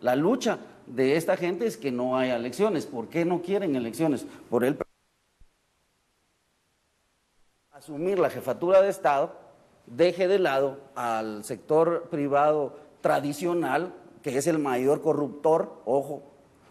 La lucha de esta gente es que no haya elecciones. ¿Por qué no quieren elecciones? Por el asumir la jefatura de Estado, deje de lado al sector privado tradicional, que es el mayor corruptor, ojo,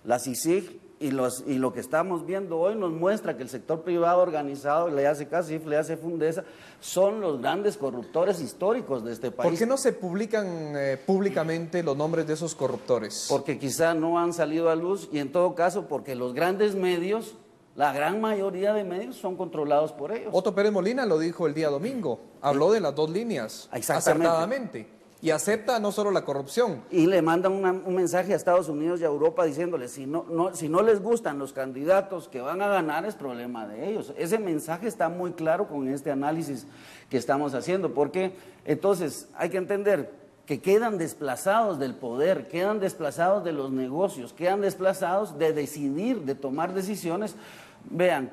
la CICIG, y lo que estamos viendo hoy nos muestra que el sector privado organizado, le hace CACIF, le hace Fundesa, son los grandes corruptores históricos de este país. ¿Por qué no se publican públicamente los nombres de esos corruptores? Porque quizá no han salido a luz, y en todo caso porque los grandes medios, la gran mayoría de medios son controlados por ellos. Otto Pérez Molina lo dijo el día domingo, habló de las dos líneas, acertadamente, y acepta no solo la corrupción. Y le mandan un mensaje a Estados Unidos y a Europa diciéndoles, si no les gustan los candidatos que van a ganar, es problema de ellos. Ese mensaje está muy claro con este análisis que estamos haciendo, porque entonces hay que entender que quedan desplazados del poder, quedan desplazados de los negocios, quedan desplazados de decidir, de tomar decisiones. Vean,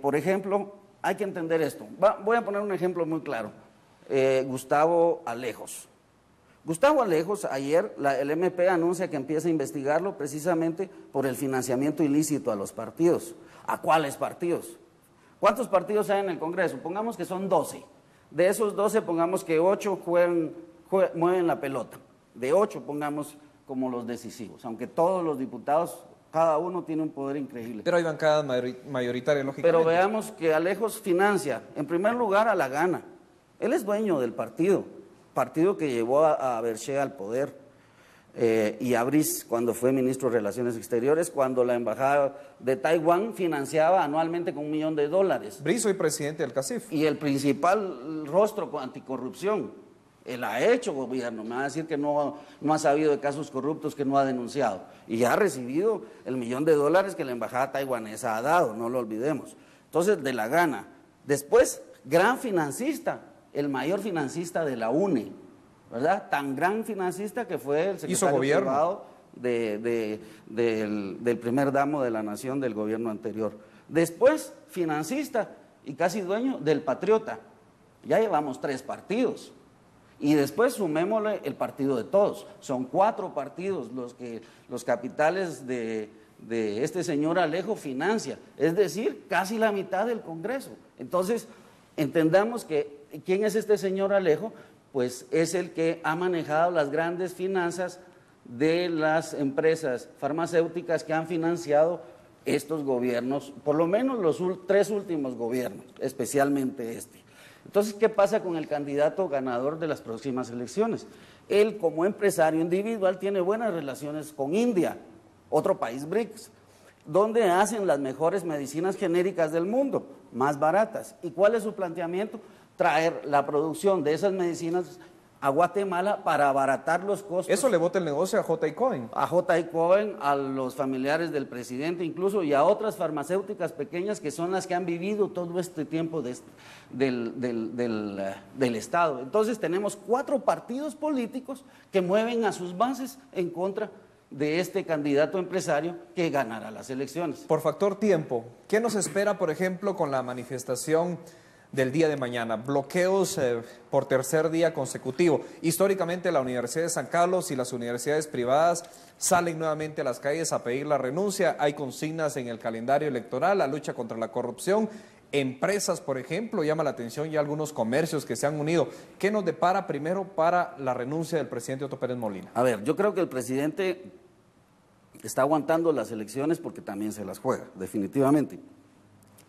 por ejemplo, hay que entender esto. Voy a poner un ejemplo muy claro. Gustavo Alejos. Gustavo Alejos, ayer el MP anuncia que empieza a investigarlo precisamente por el financiamiento ilícito a los partidos. ¿A cuáles partidos? ¿Cuántos partidos hay en el Congreso? Pongamos que son 12. De esos 12, pongamos que 8 mueven la pelota. De 8, pongamos como los decisivos, aunque todos los diputados, cada uno tiene un poder increíble. Pero hay bancadas mayoritarias, lógicamente. Pero veamos que Alejos financia, en primer lugar, a la Gana. Él es dueño del partido que llevó a Berché al poder, y a Brice cuando fue ministro de Relaciones Exteriores, cuando la embajada de Taiwán financiaba anualmente con $1 millón. Brice hoy presidente del CACIF. Y el principal rostro anticorrupción. Él ha hecho gobierno, me va a decir que no ha sabido de casos corruptos que no ha denunciado. Y ha recibido el $1 millón que la embajada taiwanesa ha dado, no lo olvidemos. Entonces, de la Gana. Después, gran financista, el mayor financista de la UNE, ¿verdad? Tan gran financista que fue el secretario privado del primer damo de la nación del gobierno anterior. Después, financista y casi dueño del Patriota. Ya llevamos 3 partidos. Y después sumémosle el partido de todos. Son 4 partidos los capitales de este señor Alejo financia. Es decir, casi la mitad del Congreso. Entonces, entendamos que, ¿quién es este señor Alejo? Pues es el que ha manejado las grandes finanzas de las empresas farmacéuticas que han financiado estos gobiernos, por lo menos los 3 últimos gobiernos, especialmente este. Entonces, ¿qué pasa con el candidato ganador de las próximas elecciones? Él, como empresario individual, tiene buenas relaciones con India, otro país BRICS, donde hacen las mejores medicinas genéricas del mundo, más baratas. ¿Y cuál es su planteamiento? Traer la producción de esas medicinas a Guatemala para abaratar los costos. Eso le bota el negocio a J.I. Cohen. A J.I. Cohen, a los familiares del presidente incluso, y a otras farmacéuticas pequeñas que son las que han vivido todo este tiempo del Estado. Entonces tenemos 4 partidos políticos que mueven a sus bases en contra de este candidato empresario que ganará las elecciones. Por factor tiempo, ¿qué nos espera, por ejemplo, con la manifestación del día de mañana? Bloqueos por tercer día consecutivo. Históricamente la Universidad de San Carlos y las universidades privadas salen nuevamente a las calles a pedir la renuncia. Hay consignas en el calendario electoral, la lucha contra la corrupción. Empresas, por ejemplo, llama la atención ya algunos comercios que se han unido. ¿Qué nos depara primero para la renuncia del presidente Otto Pérez Molina? A ver, yo creo que el presidente está aguantando las elecciones porque también se las juega, definitivamente.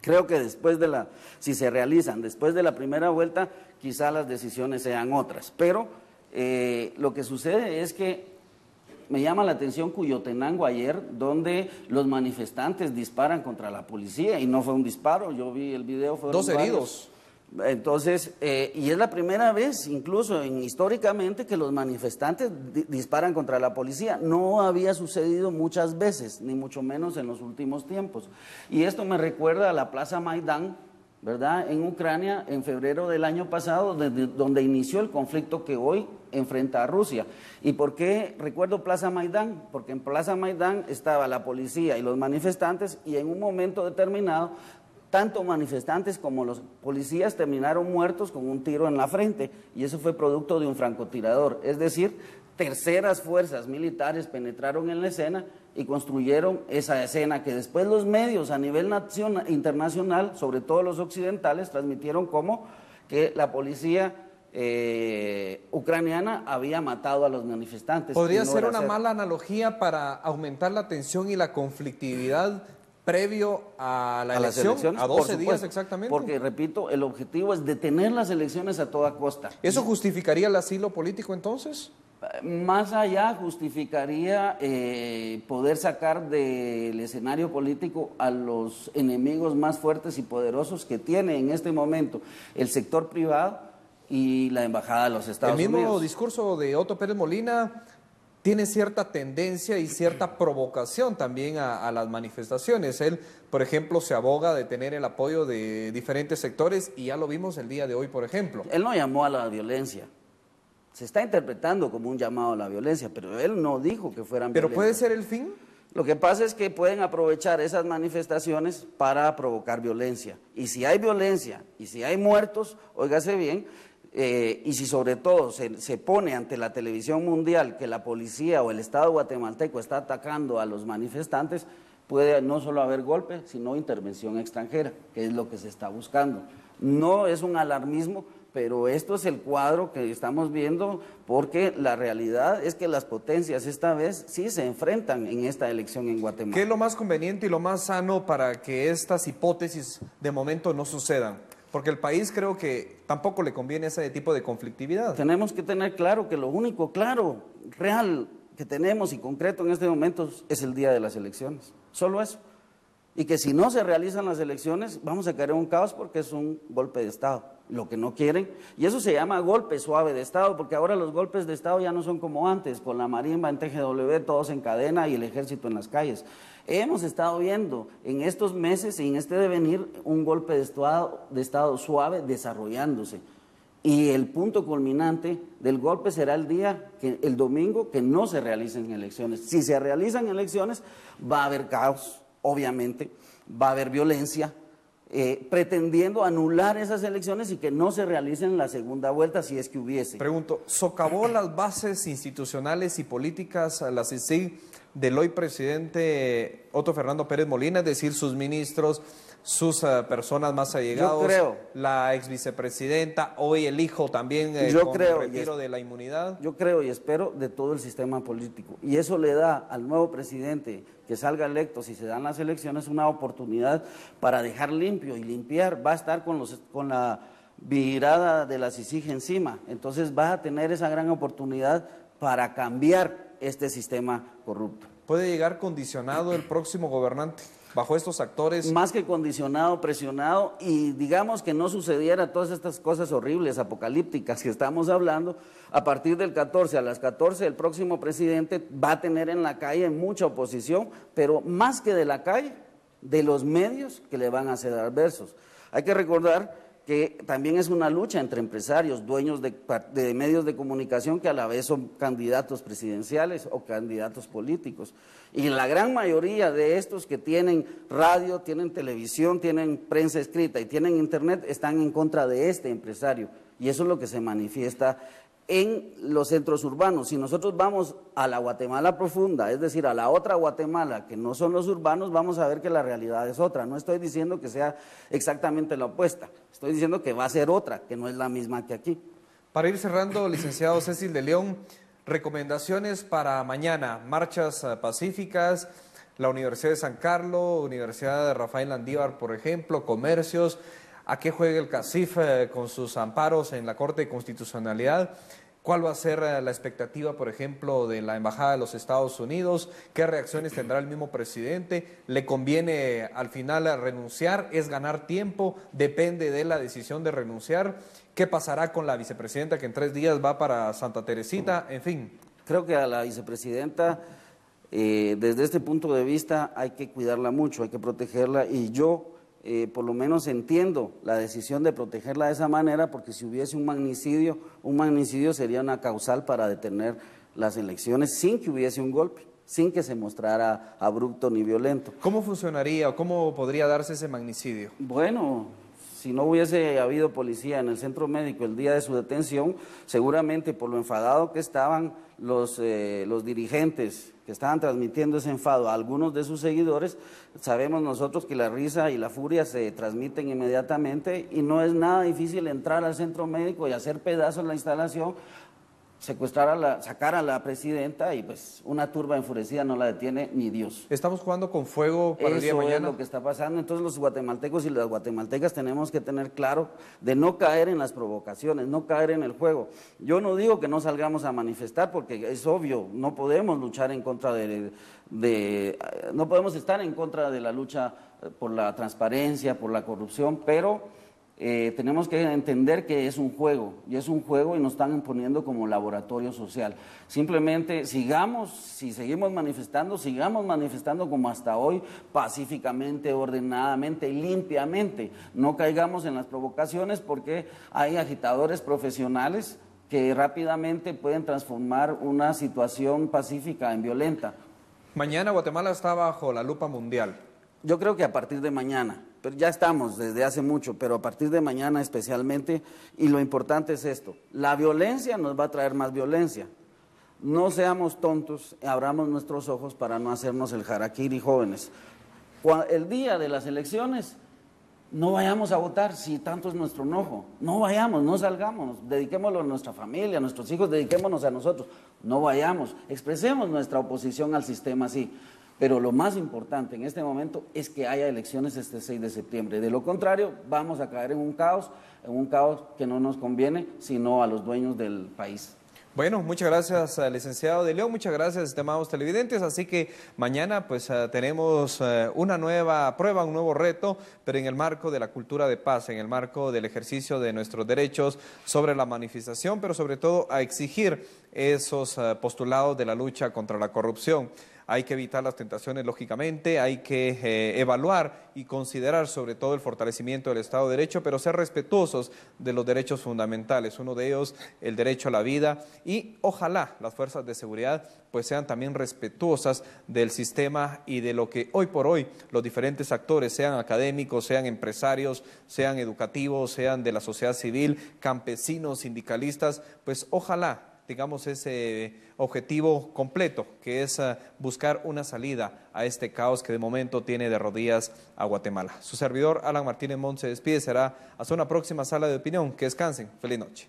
Creo que si se realizan después de la primera vuelta, quizá las decisiones sean otras. Pero lo que sucede es que me llama la atención Cuyotenango ayer, donde los manifestantes disparan contra la policía, y no fue un disparo, yo vi el video, fueron 2 heridos. Entonces, y es la primera vez, incluso históricamente, que los manifestantes disparan contra la policía. No había sucedido muchas veces, ni mucho menos en los últimos tiempos. Y esto me recuerda a la Plaza Maidán, ¿verdad?, en Ucrania, en febrero del año pasado, donde inició el conflicto que hoy enfrenta a Rusia. ¿Y por qué recuerdo Plaza Maidán? Porque en Plaza Maidán estaba la policía y los manifestantes, y en un momento determinado tanto manifestantes como los policías terminaron muertos con un tiro en la frente, y eso fue producto de un francotirador. Es decir, terceras fuerzas militares penetraron en la escena y construyeron esa escena que después los medios a nivel internacional, sobre todo los occidentales, transmitieron como que la policía ucraniana había matado a los manifestantes. ¿Podría ser una mala analogía para aumentar la tensión y la conflictividad previo a la elección? ¿A 12 días exactamente? Porque, repito, el objetivo es detener las elecciones a toda costa. ¿Eso justificaría el asilo político entonces? Más allá justificaría poder sacar del escenario político a los enemigos más fuertes y poderosos que tiene en este momento el sector privado y la Embajada de los Estados Unidos. El mismo discurso de Otto Pérez Molina tiene cierta tendencia y cierta provocación también a las manifestaciones. Él, por ejemplo, se aboga de tener el apoyo de diferentes sectores y ya lo vimos el día de hoy, por ejemplo. Él no llamó a la violencia. Se está interpretando como un llamado a la violencia, pero él no dijo que fueran violentas. ¿Pero puede ser el fin? Lo que pasa es que pueden aprovechar esas manifestaciones para provocar violencia. Y si hay violencia, y si hay muertos, óigase bien, y si sobre todo se pone ante la televisión mundial que la policía o el Estado guatemalteco está atacando a los manifestantes, puede no solo haber golpe, sino intervención extranjera, que es lo que se está buscando. No es un alarmismo, pero esto es el cuadro que estamos viendo, porque la realidad es que las potencias esta vez sí se enfrentan en esta elección en Guatemala. ¿Qué es lo más conveniente y lo más sano para que estas hipótesis de momento no sucedan? Porque el país creo que tampoco le conviene ese tipo de conflictividad. Tenemos que tener claro que lo único claro, real, que tenemos y concreto en este momento es el día de las elecciones. Solo eso. Y que si no se realizan las elecciones, vamos a caer en un caos porque es un golpe de Estado. Lo que no quieren, y eso se llama golpe suave de Estado, porque ahora los golpes de Estado ya no son como antes, con la marimba en TGW, todos en cadena y el ejército en las calles. Hemos estado viendo en estos meses y en este devenir un golpe de Estado suave desarrollándose. Y el punto culminante del golpe será el domingo, que no se realicen elecciones. Si se realizan elecciones, va a haber caos, obviamente, va a haber violencia, pretendiendo anular esas elecciones y que no se realicen la segunda vuelta si es que hubiese. Pregunto, ¿socavó las bases institucionales y políticas a la CICIG del hoy presidente Otto Fernando Pérez Molina, es decir, sus ministros, sus personas más allegados, yo creo, la ex vicepresidenta, hoy el hijo también con el retiro de la inmunidad? Yo creo y espero de todo el sistema político, y eso le da al nuevo presidente que salga electo, si se dan las elecciones, una oportunidad para dejar limpio y limpiar. Va a estar con la virada de la CICIG encima, entonces va a tener esa gran oportunidad para cambiar este sistema corrupto. ¿Puede llegar condicionado el próximo gobernante bajo estos actores? Más que condicionado, presionado, y digamos que no sucediera todas estas cosas horribles, apocalípticas que estamos hablando. A partir del 14 a las 14 el próximo presidente va a tener en la calle mucha oposición, pero más que de la calle, de los medios que le van a ser adversos. Hay que recordar que también es una lucha entre empresarios, dueños de medios de comunicación que a la vez son candidatos presidenciales o candidatos políticos. Y la gran mayoría de estos que tienen radio, tienen televisión, tienen prensa escrita y tienen internet, están en contra de este empresario. Y eso es lo que se manifiesta en los centros urbanos. Si nosotros vamos a la Guatemala profunda, es decir, a la otra Guatemala, que no son los urbanos, vamos a ver que la realidad es otra. No estoy diciendo que sea exactamente la opuesta, estoy diciendo que va a ser otra, que no es la misma que aquí. Para ir cerrando, licenciado Cecil de León, recomendaciones para mañana: marchas pacíficas, la Universidad de San Carlos, Universidad de Rafael Landívar, por ejemplo, comercios. ¿A qué juega el CACIF con sus amparos en la Corte de Constitucionalidad? ¿Cuál va a ser la expectativa, por ejemplo, de la Embajada de los Estados Unidos? ¿Qué reacciones tendrá el mismo presidente? ¿Le conviene al final renunciar? ¿Es ganar tiempo? ¿Depende de la decisión de renunciar? ¿Qué pasará con la vicepresidenta que en 3 días va para Santa Teresita? En fin. Creo que a la vicepresidenta, desde este punto de vista, hay que cuidarla mucho, hay que protegerla, y yo por lo menos entiendo la decisión de protegerla de esa manera, porque si hubiese un magnicidio sería una causal para detener las elecciones sin que hubiese un golpe, sin que se mostrara abrupto ni violento. ¿Cómo funcionaría o cómo podría darse ese magnicidio? Bueno, Si no hubiese habido policía en el centro médico el día de su detención, seguramente por lo enfadado que estaban los dirigentes que estaban transmitiendo ese enfado a algunos de sus seguidores, sabemos nosotros que la risa y la furia se transmiten inmediatamente y no es nada difícil entrar al centro médico y hacer pedazos la instalación, sacar a la presidenta y pues una turba enfurecida no la detiene ni Dios. ¿Estamos jugando con fuego para el día de mañana? Eso es lo que está pasando. Entonces los guatemaltecos y las guatemaltecas tenemos que tener claro de no caer en las provocaciones, no caer en el juego. Yo no digo que no salgamos a manifestar porque es obvio, no podemos luchar en contra no podemos estar en contra de la lucha por la transparencia, por la corrupción, pero tenemos que entender que es un juego, y es un juego y nos están imponiendo como laboratorio social. Simplemente si seguimos manifestando, sigamos manifestando como hasta hoy, pacíficamente, ordenadamente y limpiamente. No caigamos en las provocaciones porque hay agitadores profesionales que rápidamente pueden transformar una situación pacífica en violenta. Mañana Guatemala está bajo la lupa mundial. Yo creo que a partir de mañana, pero ya estamos desde hace mucho, pero a partir de mañana especialmente, y lo importante es esto, la violencia nos va a traer más violencia. No seamos tontos, abramos nuestros ojos para no hacernos el harakiri, jóvenes. El día de las elecciones, no vayamos a votar si tanto es nuestro enojo, no vayamos, no salgamos, dediquémoslo a nuestra familia, a nuestros hijos, dediquémonos a nosotros, no vayamos, expresemos nuestra oposición al sistema así. Pero lo más importante en este momento es que haya elecciones este 6 de septiembre. De lo contrario, vamos a caer en un caos que no nos conviene, sino a los dueños del país. Bueno, muchas gracias, licenciado de León, muchas gracias, estimados televidentes. Así que mañana pues tenemos una nueva prueba, un nuevo reto, pero en el marco de la cultura de paz, en el marco del ejercicio de nuestros derechos sobre la manifestación, pero sobre todo a exigir esos postulados de la lucha contra la corrupción. Hay que evitar las tentaciones, lógicamente, hay que evaluar y considerar sobre todo el fortalecimiento del Estado de Derecho, pero ser respetuosos de los derechos fundamentales, uno de ellos el derecho a la vida, y ojalá las fuerzas de seguridad pues sean también respetuosas del sistema y de lo que hoy por hoy los diferentes actores, sean académicos, sean empresarios, sean educativos, sean de la sociedad civil, campesinos, sindicalistas, pues ojalá tengamos ese objetivo completo, que es buscar una salida a este caos que de momento tiene de rodillas a Guatemala. Su servidor, Alan Martínez Montt, se despide, será hasta una próxima sala de opinión. Que descansen. Feliz noche.